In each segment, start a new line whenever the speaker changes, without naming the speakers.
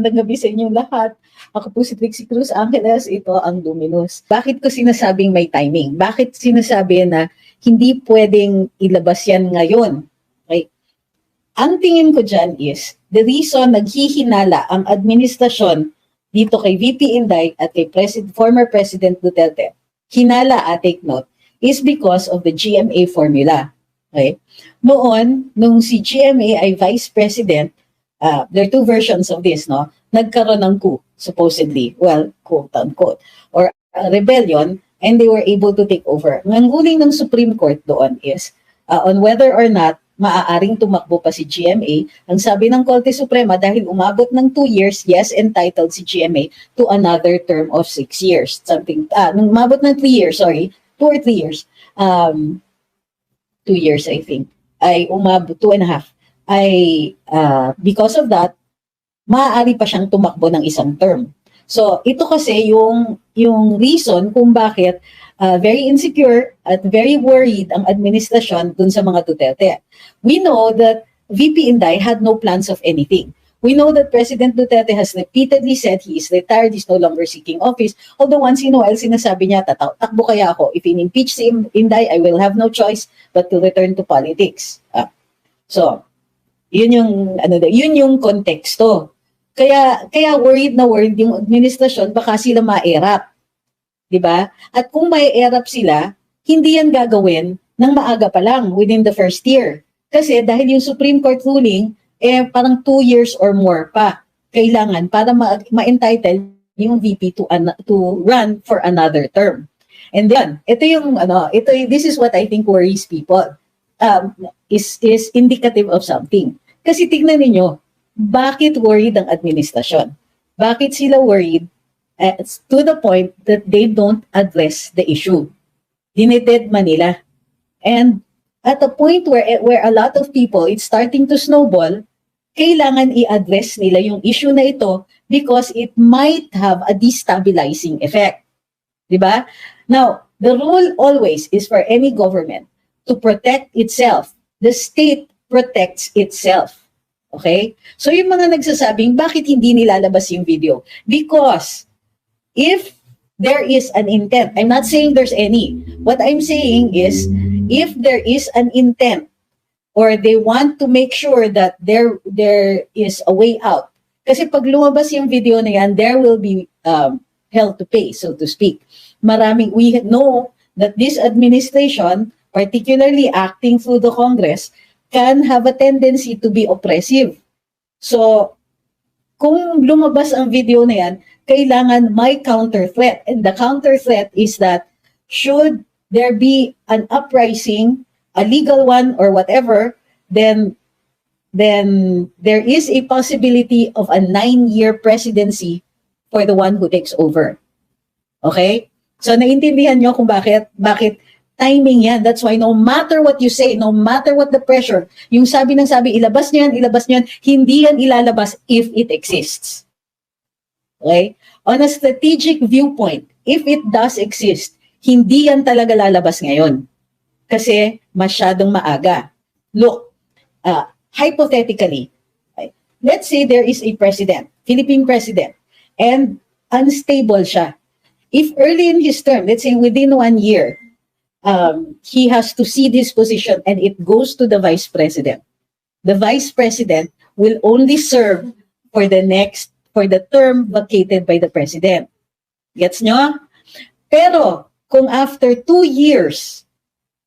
Magandang gabi sa inyong lahat. Ako po si Trixie Cruz Angeles, ito ang Luminous. Bakit ko sinasabing may timing? Bakit sinasabi na hindi pwedeng ilabas yan ngayon? Okay? Ang tingin ko dyan is, the reason naghihinala ang administrasyon dito kay VP Inday at kay former President Duterte, hinala take note, is because of the GMA formula. Okay? Noon, nung si GMA ay Vice President, there are two versions of this, no? Nagkaroon ng coup, supposedly, well, quote-unquote, or a rebellion, and they were able to take over. Ang ruling ng Supreme Court doon is, on whether or not maaaring tumakbo pa si GMA, ang sabi ng Korte Suprema, dahil umabot ng 2 years, yes, entitled si GMA to another term of 6 years. Nung umabot ng 3 years, 2 or 3 years, 2 years, I think, ay umabot, 2.5, ay because of that, maaari pa siyang tumakbo ng isang term. So, ito kasi yung reason kung bakit very insecure at very worried ang administrasyon dun sa mga Duterte. We know that VP Inday had no plans of anything. We know that President Duterte has repeatedly said he is retired, he's no longer seeking office. Although once in a while, sinasabi niya, takbo kaya ako. If in-impeach si Inday, I will have no choice but to return to politics. So, yun yung konteksto. Kaya worried yung administrasyon, baka sila ma-erap. Diba? At kung ma-erap sila, hindi yan gagawin ng maaga pa lang within the first year. Kasi dahil yung Supreme Court ruling, parang 2 years or more pa kailangan para ma-entitle yung VP to run for another term. And then, this is what I think worries people. Is indicative of something. Kasi tignan ninyo, bakit worried ang administrasyon? Bakit sila worried? To the point that they don't address the issue. Dinededma nila. And at a point where a lot of people, it's starting to snowball, kailangan i-address nila yung issue na ito because it might have a destabilizing effect. Diba? Now, the rule always is for any government to protect itself. The state protects itself. Okay? So yung mga nagsasabing, bakit hindi nilalabas yung video? Because if there is an intent, I'm not saying there's any. What I'm saying is, if there is an intent, or they want to make sure that there is a way out. Kasi pag lumabas yung video na yan, there will be hell to pay, so to speak. We know that this administration, particularly acting through the Congress, can have a tendency to be oppressive. So, kung lumabas ang video na yan, kailangan may counter threat. And the counter threat is that should there be an uprising, a legal one or whatever, then there is a possibility of a 9-year presidency for the one who takes over. Okay? So, naintindihan nyo kung bakit timing yan. That's why no matter what you say, no matter what the pressure, yung sabi, ilabas nyo yan, hindi yan ilalabas if it exists. Okay? On a strategic viewpoint, if it does exist, hindi yan talaga lalabas ngayon. Kasi masyadong maaga. Look, hypothetically, let's say there is a president, Philippine president, and unstable siya. If early in his term, let's say within 1 year, he has to cede his position and it goes to the vice president. The vice president will only serve for the term vacated by the president. Gets nyo? Pero kung after 2 years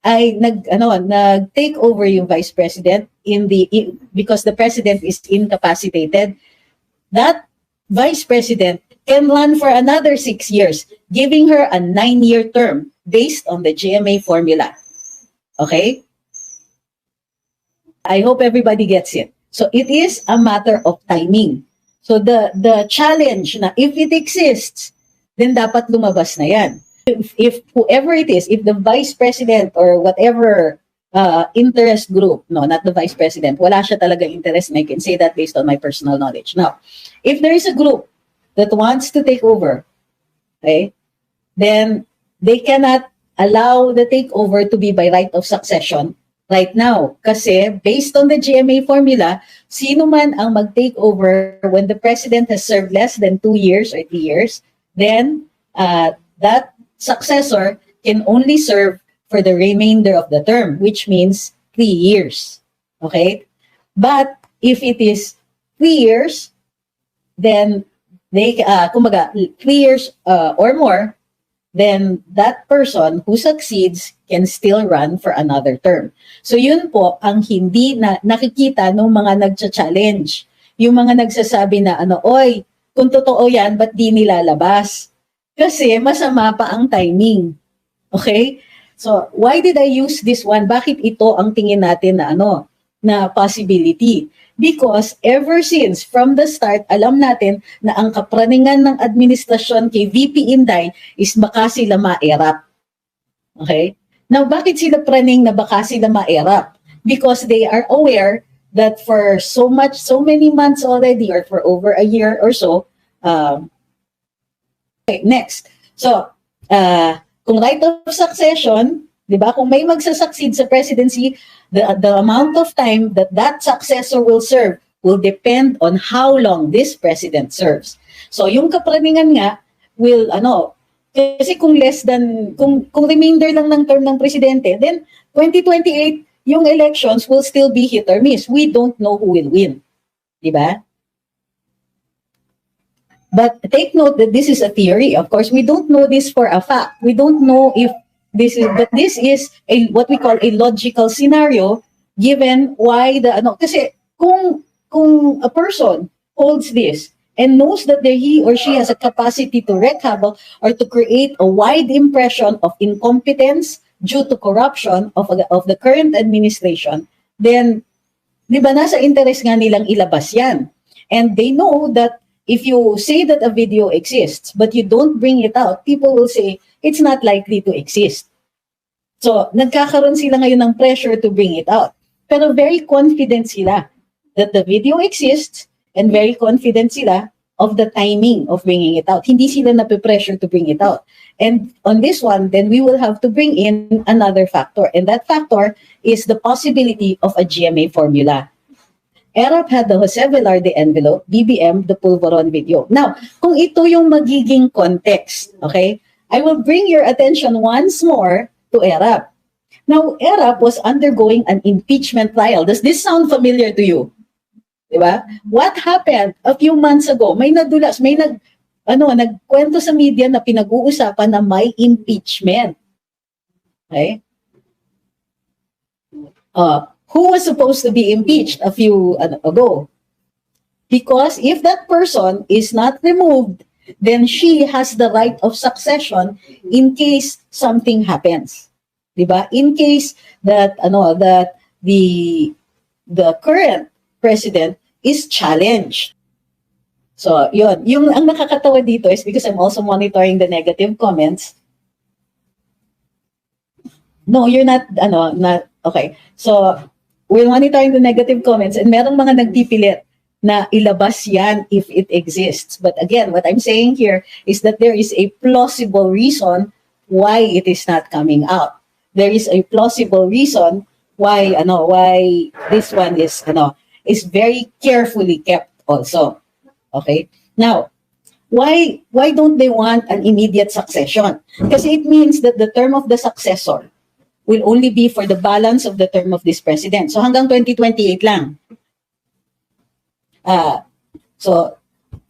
ay nag-take over yung vice president because the president is incapacitated, that vice president can run for another 6 years, giving her a 9-year term based on the GMA formula. Okay? I hope everybody gets it. So it is a matter of timing. So the challenge na if it exists, then dapat lumabas na yan. If whoever it is, if the vice president or whatever interest group, no, not the vice president, wala siya talaga interest, and I can say that based on my personal knowledge. Now, if there is a group that wants to take over, okay, then they cannot allow the takeover to be by right of succession right now. Kasi based on the GMA formula, sino man ang mag-take over when the president has served less than 2 years or 3 years, then that successor can only serve for the remainder of the term, which means 3 years. Okay? But if it is 3 years, then they, 3 years or more, then that person who succeeds can still run for another term. So yun po ang hindi na nakikita ng mga nagcha-challenge. Yung mga nagsasabi na oy, kung totoo yan, ba't di nilalabas? Kasi masama pa ang timing. Okay? So why did I use this one? Bakit ito ang tingin natin na na possibility? Because ever since, from the start, alam natin na ang kapraningan ng administrasyon kay VP Inday is baka sila ma-erap. Okay? Now, bakit sila praning na baka sila ma-erap? Because they are aware that for so many months already, or for over a year or so, okay, next. So, kung right of succession, di ba, kung may magsasucceed sa presidency, the amount of time that that successor will serve will depend on how long this president serves. So yung kapraningan nga will kasi kung less than kung remainder lang ng term ng presidente, then 2028 yung elections will still be hit or miss. We don't know who will win. Di ba? But take note that this is a theory. Of course, we don't know this for a fact. We don't know if this is a what we call a logical scenario given why kasi kung a person holds this and knows that he or she has a capacity to wreak havoc or to create a wide impression of incompetence due to corruption of the current administration, then di ba nasa interest nga nilang ilabas yan. And they know that if you say that a video exists but you don't bring it out, people will say it's not likely to exist. So, nagkakaroon sila ngayon ng pressure to bring it out. Pero very confident sila that the video exists and very confident sila of the timing of bringing it out. Hindi sila nape-pressure to bring it out. And on this one, then we will have to bring in another factor. And that factor is the possibility of a GMA formula. ERAP had the Jose Velarde envelope, BBM, the Pulveron video. Now, kung ito yung magiging context, okay, I will bring your attention once more to ERAP. Now, ERAP was undergoing an impeachment trial. Does this sound familiar to you? Diba? What happened a few months ago? May nadulas, may nagkwento sa media na pinag-uusapan na may impeachment. Okay? Who was supposed to be impeached a few ago? Because if that person is not removed, then she has the right of succession in case something happens. Diba? In case that that the current president is challenged. So, yun. Yung ang nakakatawa dito is because I'm also monitoring the negative comments. No, you're not not okay. So, we're monitoring the negative comments and merong mga nagpipilit na ilabas yan if it exists. But again, what I'm saying here is that there is a plausible reason why it is not coming out. There is a plausible reason why this one is very carefully kept also. Okay? Now, why don't they want an immediate succession? Kasi it means that the term of the successor will only be for the balance of the term of this president. So hanggang 2028 lang. So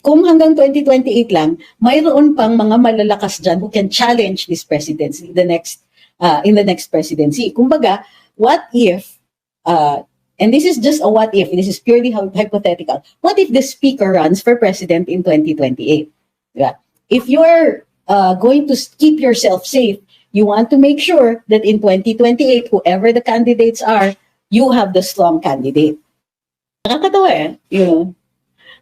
kung hanggang 2028 lang, mayroon pang mga malalakas dyan who can challenge this presidency in the next presidency. Kumbaga, what if, and this is just a what if, this is purely hypothetical, what if the speaker runs for president in 2028? Yeah. If you're going to keep yourself safe, you want to make sure that in 2028, whoever the candidates are, you have the strong candidate. Nakakatawa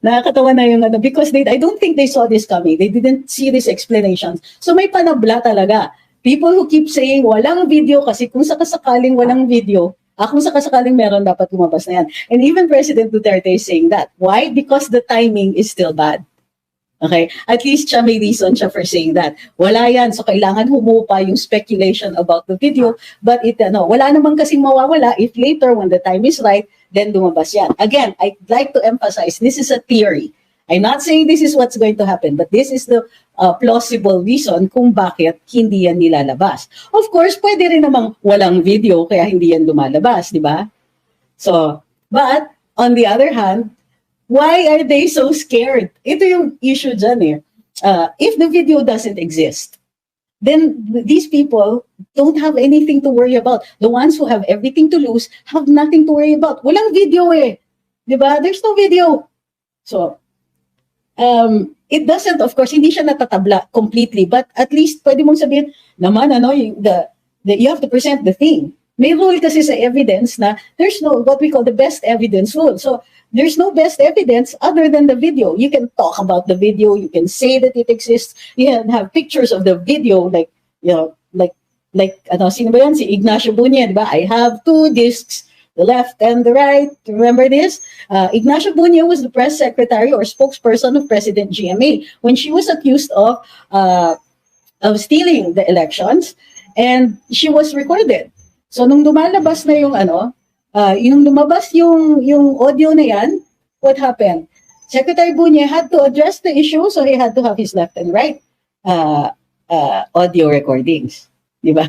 Nakakatawa na yung because I don't think they saw this coming. They didn't see these explanations. So may panabla talaga. People who keep saying walang video kasi kung sakasakaling walang video, kung sakasakaling meron dapat lumabas na yan. And even President Duterte is saying that. Why? Because the timing is still bad. Okay? At least siya may reason siya for saying that. Wala yan. So, kailangan humupa yung speculation about the video. But wala naman kasing mawawala if later, when the time is right, then lumabas yan. Again, I'd like to emphasize, this is a theory. I'm not saying this is what's going to happen, but this is the plausible reason kung bakit hindi yan nilalabas. Of course, pwede rin namang walang video kaya hindi yan lumalabas, di ba? So, but on the other hand, why are they so scared? Ito yung issue dyan eh. If the video doesn't exist, then these people don't have anything to worry about. The ones who have everything to lose have nothing to worry about. Walang video eh. Diba? There's no video. So, it doesn't, of course, hindi siya natatabla completely, but at least pwede mong sabihin, naman, you have to present the thing. May rule kasi sa evidence na there's no, what we call the best evidence rule. So, there's no best evidence other than the video. You can talk about the video, you can say that it exists, you can have pictures of the video, like, sino ba yan? Si Ignacio Buñe, di ba? I have 2 discs, the left and the right. Remember this? Ignacio Buñe was the press secretary or spokesperson of President GMA when she was accused of stealing the elections, and she was recorded. So, nung lumalabas na yung yung lumabas yung audio na yan, what happened? Secretary Buñe had to address the issue, so he had to have his left and right audio recordings. Di ba?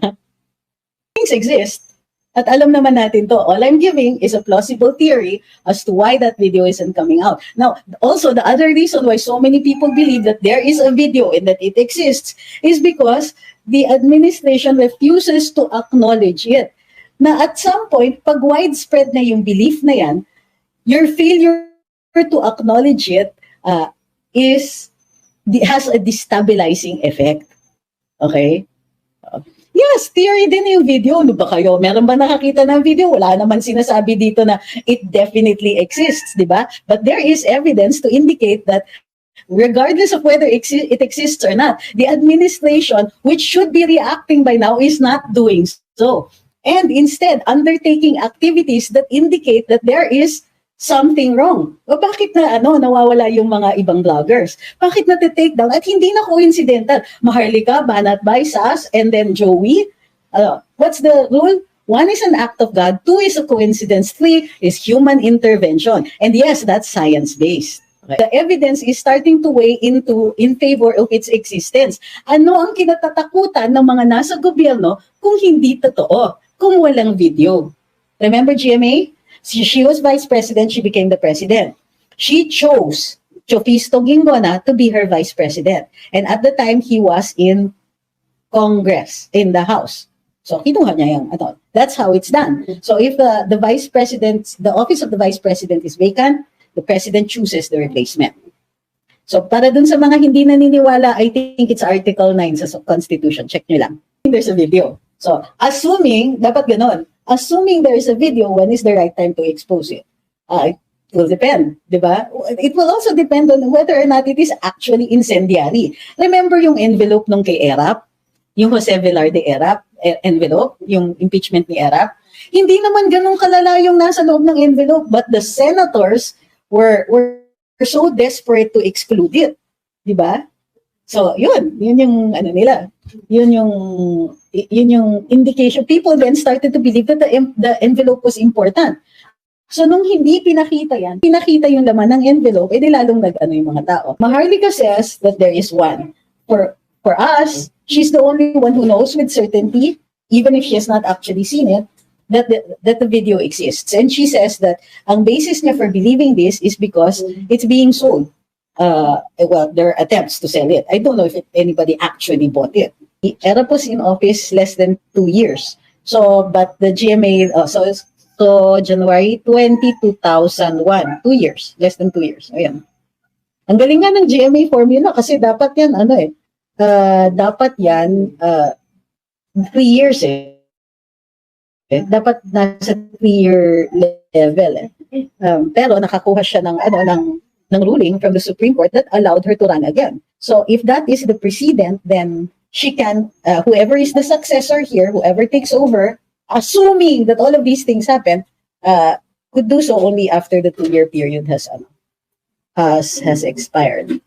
Things exist. At alam naman natin to. All I'm giving is a plausible theory as to why that video isn't coming out. Now, also, the other reason why so many people believe that there is a video and that it exists is because the administration refuses to acknowledge it. Na at some point, pag widespread na yung belief na yan, your failure to acknowledge it has a destabilizing effect. Okay? Yes, theory din yung video. Ano ba kayo? Meron ba nakakita ng video? Wala naman sinasabi dito na it definitely exists, di ba? But there is evidence to indicate that regardless of whether it exists or not, the administration, which should be reacting by now, is not doing so. And instead, undertaking activities that indicate that there is something wrong. O bakit nawawala yung mga ibang vloggers? Bakit na-take down? At hindi na coincidental. Maharlika, Banat Bay, Sas, and then Joey. What's the rule? 1 is an act of God, 2 is a coincidence, 3 is human intervention. And yes, that's science-based. Okay. The evidence is starting to weigh in favor of its existence. Ano ang kinatatakutan ng mga nasa gobyerno kung hindi totoo? Kung walang video. Remember GMA? She was vice president, she became the president. She chose Chofisto Ginggona to be her vice president. And at the time, he was in Congress, in the House. So, kinuha niya yung, that's how it's done. So, if the vice president, the office of the vice president is vacant, the president chooses the replacement. So, para dun sa mga hindi naniniwala, I think it's Article 9 sa Constitution. Check nyo lang. There's a video. So, assuming, dapat ganon, assuming there is a video, when is the right time to expose it? It will depend, di ba? It will also depend on whether or not it is actually incendiary. Remember yung envelope nung kay Erap? Yung Jose Velarde Erap envelope? Yung impeachment ni Erap? Hindi naman ganun kalala yung nasa loob ng envelope, but the senators were so desperate to exclude it. Di ba? So, yun yung nila. Yun yung indication. People then started to believe that the envelope was important. So, nung hindi pinakita yung laman ng envelope, lalong yung mga tao. Maharlika says that there is one. For us, she's the only one who knows with certainty, even if she has not actually seen it, that the video exists. And she says that ang basis niya for believing this is because it's being sold. Well, there are attempts to sell it. I don't know if anybody actually bought it. Erap was in office less than 2 years. So, but the GMA, so January 20, 2001, 2 years, less than 2 years. Ayan. Ang galing nga ng GMA formula kasi dapat yan, dapat yan 3 years eh. Dapat nasa 3-year level eh. Pero nakakuha siya ng ruling from the Supreme Court that allowed her to run again. So if that is the precedent, then she can, whoever is the successor here, whoever takes over, assuming that all of these things happen, could do so only after the 2-year period has expired.